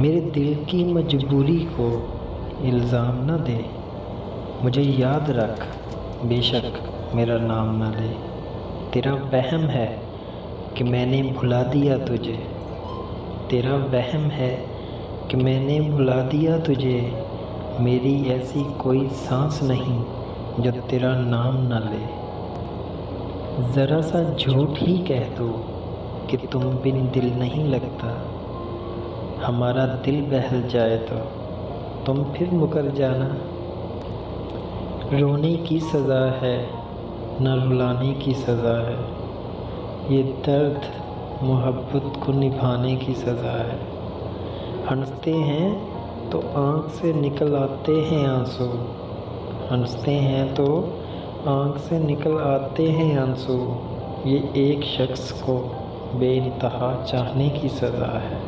میرے دل کی مجبوری کو الزام نہ دے، مجھے یاد رکھ بے شک میرا نام نہ لے۔ تیرا وہم ہے کہ میں نے بھلا دیا تجھے، تیرا وہم ہے کہ میں نے بھلا دیا تجھے، میری ایسی کوئی سانس نہیں جو تیرا نام نہ لے۔ ذرا سا جھوٹ ہی کہہ دو کہ تم بن دل نہیں لگتا، ہمارا دل بہل جائے تو تم پھر مکر جانا۔ رونے کی سزا ہے نہ رلانے کی سزا ہے، یہ درد محبت کو نبھانے کی سزا ہے۔ ہنستے ہیں تو آنکھ سے نکل آتے ہیں آنسو، ہنستے ہیں تو آنکھ سے نکل آتے ہیں آنسو، یہ ایک شخص کو بے انتہا چاہنے کی سزا ہے۔